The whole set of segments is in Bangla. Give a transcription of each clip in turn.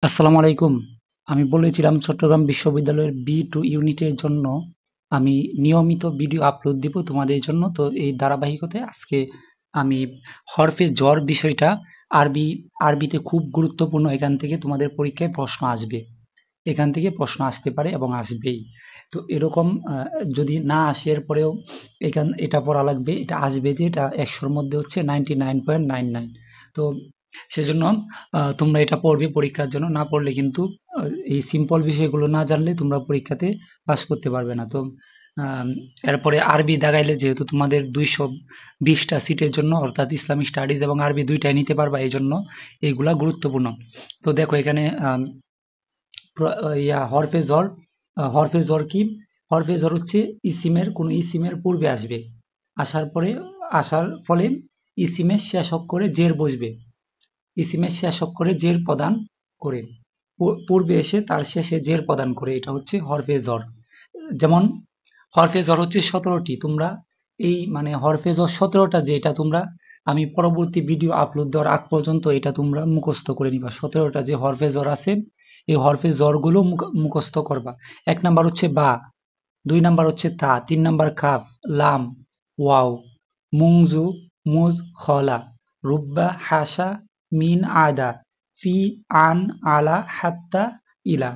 আসসালামু আলাইকুম। আমি বলেছিলাম চট্টগ্রাম বিশ্ববিদ্যালয়ের B2 ইউনিটের জন্য আমি নিয়মিত ভিডিও আপলোড দিব তোমাদের জন্য। তো এই ধারাবাহিকতায় আজকে আমি হরফে জ্বর বিষয়টা আরবিতে খুব গুরুত্বপূর্ণ। এখান থেকে তোমাদের পরীক্ষায় প্রশ্ন আসবে। এখান থেকে প্রশ্ন আসতে পারে এবং আসবেই। তো এরকম যদি না আসে এরপরেও এটা পড়া লাগবে, এটা আসবে, যে এটা 100-র মধ্যে হচ্ছে 99.99। তো সেজন্য তোমরা এটা পড়বে পরীক্ষার জন্য। না পড়লে কিন্তু এই সিম্পল বিষয়গুলো না জানলে তোমরা পরীক্ষাতে পাস করতে পারবে না। তো আম, এরপরে আরবি দাগাইলে, যেহেতু তোমাদের 220টা সিটের জন্য, অর্থাৎ ইসলামিক স্টাডিজ এবং আরবি দুইটাই নিতে পারবা, এই জন্য এইগুলা গুরুত্বপূর্ণ। তো দেখো এখানে হরফে জ্বর। হরফে জ্বর কি? হরফে জ্বর হচ্ছে কোনো ইসিমের পূর্বে আসবে, আসার ফলে ইসিমের শেষ অক্ষরে জের বসবে, ইসিমের শেষ অক্ষরে জের প্রদান করে, পূর্বে এসে তার শেষে জের প্রদান করে, এটা হচ্ছে হরফে জ্বর। যেমন হরফে জ্বর হচ্ছে 17টি। তোমরা এই মানে হরফে জ্বর 17টা, যে এটা তোমরা আমি পরবর্তী ভিডিও আপলোড দেওয়ার আগ পর্যন্ত এটা তোমরা মুখস্থ করে নিবা। 17টা যে হরফে জ্বর আছে, এই হরফে জ্বরগুলো মুখস্থ করবা। 1 নাম্বার হচ্ছে বা, 2 নাম্বার হচ্ছে তা, 3 নাম্বার কাফ, লাম, ওয়াও, মুংজু, মুজ, খলা, রুব্বা, হাসা, মিন, আদা, ফি, আন, আলা, হাত্তা, ইলা।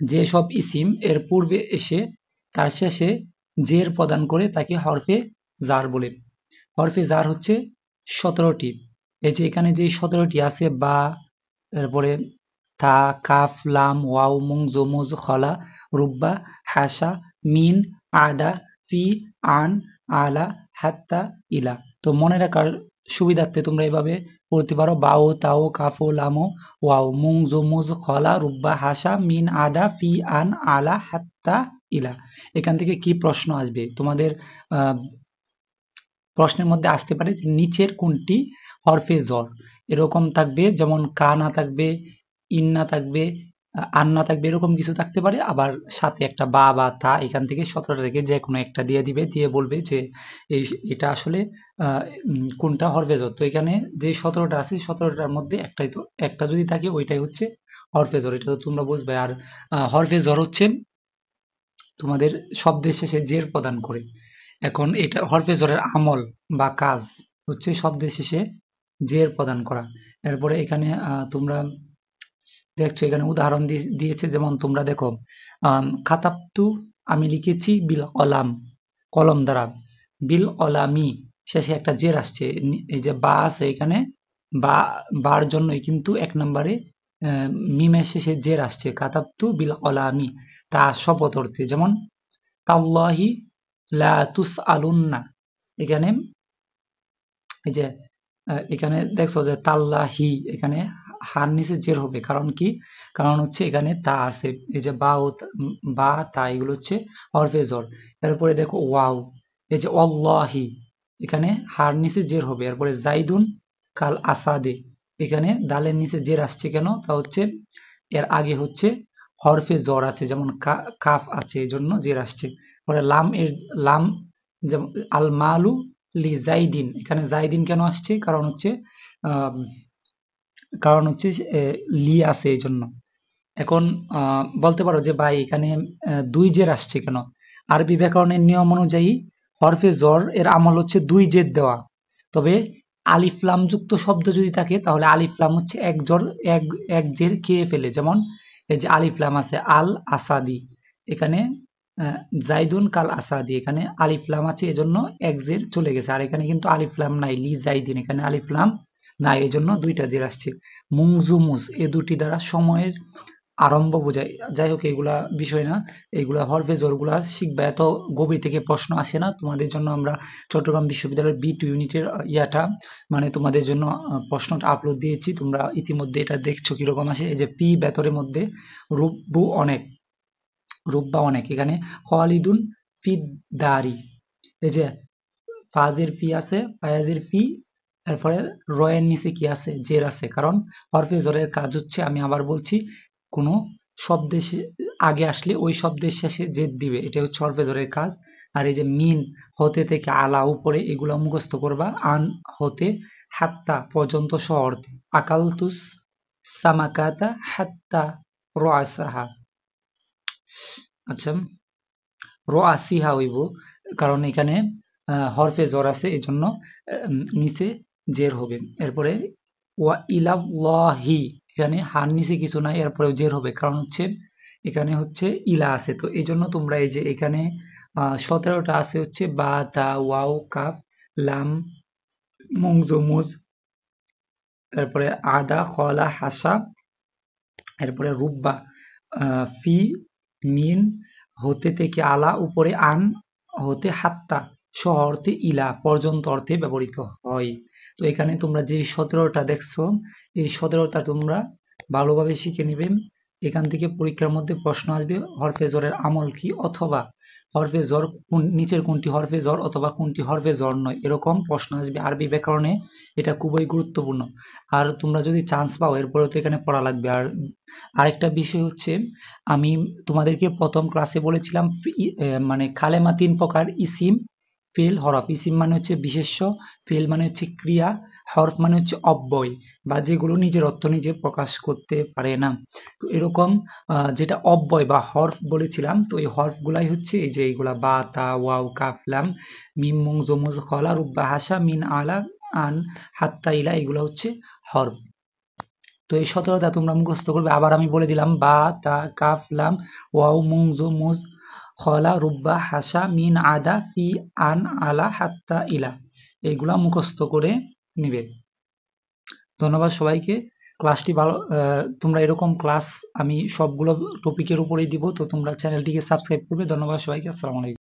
যে সব ইসিম এর পূর্বে এসে তার শেষে জের প্রদান করে তাকে হরফে জার বলে। হরফে জার হচ্ছে 17টি। এই যে এখানে যে 17টি আছে, বা, তারপরে তা, কাফ, লাম, ওয়াও, মুং, জমুজ, খলা, রুব্বা, হাসা, মিন, আদা, ফি, আন, আলা, হাত্তা, ইলা। তো মনে রাখার সুবিধার্থে তোমরা এভাবে পড়তে পারো: বাও, তাও, কাফো, লামো, ওয়াও, মুং, জমুজ, খলা, রুব্বা, হাসা, মিন, আদা, ফি, আন, আলা, হাত্তা, ইলা। এখান থেকে কি প্রশ্ন আসবে তোমাদের? আহ প্রশ্নের মধ্যে আসতে পারে যে নিচের কোনটি হরফে জ্বর। এরকম থাকবে, যেমন কা না থাকবে, ইন না থাকবে, আন না থাকবে, এরকম কিছু থাকতে পারে। আবার সাথে একটা বা বা তা, এখান থেকে 17টা থেকে যে কোনো একটা দিয়ে দিবে, দিয়ে বলবে যে এটা আসলে কোনটা হরফে জ্বর। তো এখানে যে 17টা আছে, 17টার মধ্যে একটা যদি থাকে ওইটাই হচ্ছে হরফে জ্বর। এটা তো তোমরা বুঝবে। আর হরফে জ্বর হচ্ছে তোমাদের শব্দের শেষে জের প্রদান করে। এখন এটা হরফে জরের আমল বা কাজ হচ্ছে শব্দের শেষে জের প্রদান করা। এরপরে এখানে তোমরা দেখছো, এখানে উদাহরণ দিয়েছে, যেমন তোমরা দেখো, খাতাবতু, আমি লিখেছি, বিল কলাম, কলম দ্বারা, বিল কলামি, শেষে একটা জের আসছে, এই যে বা আছে এখানে, বা, বার জন্যই কিন্তু 1 নম্বরে মিমের শেষে জের আসছে, কাতাবতু বিল কলামি, তা শপথ অর্থে। যেমন তাল্লাহি লা তুসআলুন্না, এখানে এই যে এখানে দেখছো যে তাল্লাহি, এখানে হার নিচে জের হবে, কারণ কি? কারণ হচ্ছে এখানে তা আছে, এই যে বা ও বা তা, এগুলো হচ্ছে হরফে জর। এরপরে দেখো ওয়াও, এই যে অল্লাহি, এখানে হার নিচে জের হবে। এরপরে জাইদুন কাল আসাদে, এখানে দালের নিচে জের আসছে কেন? তা হচ্ছে এর আগে হচ্ছে হরফে জর আছে, যেমন কাফ আছে, এই জন্য জের আসছে। পরে লাম, যেমন আল মালু লি জাইদিন, এখানে জাইদিন কেন আসছে? আহ, কারণ হচ্ছে লি আছে এই জন্য। এখন বলতে পারো যে ভাই এখানে 2 জের আসছে কেন? আরবি ব্যাকরণের নিয়ম অনুযায়ী হরফে জর এর আমল হচ্ছে 2 জের দেওয়া। তবে আলিফ লাম যুক্ত শব্দ যদি থাকে, তাহলে আলিফ লাম হচ্ছে এক জের খেয়ে ফেলে। যেমন এই যে আলিফ লাম আছে, আল আসাদি, এখানে জাইদুন কাল আসাদি, এখানে আলিফ লাম আছে, এজন্য এক জের চলে গেছে। আর এখানে কিন্তু আলিফ লাম নাই, লি জাইদিন, এখানে আলিফ লাম নাই, এজন্য 2টা জের আসছে। মুংজুমুজ, এ দুটি দ্বারা সময়ের আরম্ভ বোঝায়। যাই হোক, এগুলা বিষয় না, এগুলা হরফে জোরগুলা শিখবা। এত গভীর থেকে প্রশ্ন আসে না তোমাদের জন্য। আমরা চট্টগ্রাম বিশ্ববিদ্যালয়ের B2 ইউনিটের ইয়াটা মানে তোমাদের জন্য প্রশ্নটা আপলোড দিয়েছি, তোমরা ইতিমধ্যে এটা দেখছো কিরকম আসে। এই যে পি বেতরের মধ্যে রুব্বু অনেক, রুব্বা অনেক, এখানে খালিদুন ফিদ দারি, এই যে ফাজের ফি আছে, ফায়াজের ফি, এরপরে রয়ের নিচে কি আছে? জের আছে। কারণ হরফে জরের কাজ হচ্ছে, আমি আবার বলছি, কোনো শব্দের আগে আসলে ওই শব্দের শেষে জের দিবে, এটা হচ্ছে হরফে জরের কাজ। আর এই যে মিন, হতে থেকে আলা, উপরে, এগুলা মুখস্থ করবা। আন, হতে, হাত্তা পর্যন্ত সহ অর্থে। আকালতুস সামাকাতা হাত্তা রাসাহা। আচ্ছা, রাসিহা হইব, কারণ এখানে হরফে জর আছে, এই জন্য নিচে জের হবে। এরপরে ওয়া ইলাল্লাহি, এখানে হার নিচে কিছু নাই, এরপরে জের হবে, কারণ হচ্ছে এখানে হচ্ছে ইলা আছে, তো এই জন্য তোমরা এই যে এখানে 17টা আছে হচ্ছে বা, তা, ওয়াও, কাফ, লাম, মুং, জমুজ, এরপরে আদা, খলা, হাসা, এরপরে রুব্বা, ফি, মিন, হতে থেকে আলা, উপরে আন, হতে হাত্তা, সহ অর্থে ইলা, পর্যন্ত অর্থে ব্যবহৃত হয়। তো এখানে তোমরা যে 17টা দেখছো, এই 17টা তোমরা ভালোভাবে শিখে নিবে। এখান থেকে পরীক্ষার মধ্যে প্রশ্ন আসবে হরফে জরের আমল কি, অথবা হরফে জর নিচের কোনটি হরফে জর অথবা কোনটি হরফে জর নয়, এরকম প্রশ্ন আসবে আরবি ব্যাকরণে। এটা খুবই গুরুত্বপূর্ণ। আর তোমরা যদি চান্স পাও এরপরে তো এখানে পড়া লাগবে। আর আরেকটা বিষয় হচ্ছে, আমি তোমাদেরকে প্রথম ক্লাসে বলেছিলাম মানে কালেমা 3 প্রকার: ইসিম, ফেল, হরফ। ইসিম মানে হচ্ছে বিশেষ্য, ফেল মানে হচ্ছে ক্রিয়া, হরফ মানে হচ্ছে অব্যয় বা যেগুলো নিজের অর্থ নিজে প্রকাশ করতে পারে না। তো এরকম যেটা অব্যয় বা হরফ বলেছিলাম, তো এই হরফ গুলাই হচ্ছে এই যে এইগুলা বা, তা, ওয়াও, কাফ, লাম, মিম, মুং, জমুজ, খলা, রুব্বা, হাসা, মিন, আলা, আন, হাত্তা, ইলা, এগুলো হচ্ছে হরফ। তো এই 17টা তোমরা মুখস্থ করবে। আবার আমি বলে দিলাম: বা, তা, কাফ, লাম, ওয়াও, মুং, জমুজ, খলা, রুব্বা, হাসা, মিন, আদা, ফি, আন, আলা, হাত্তা, ইলা, এইগুলা মুখস্থ করে নিবে। ধন্যবাদ সবাইকে। ক্লাসটি ভালো, তোমরা এরকম ক্লাস আমি সবগুলো টপিকের উপরেই দিব, তো তোমরা চ্যানেলটিকে সাবস্ক্রাইব করবে। ধন্যবাদ সবাইকে। আসসালামু আলাইকুম।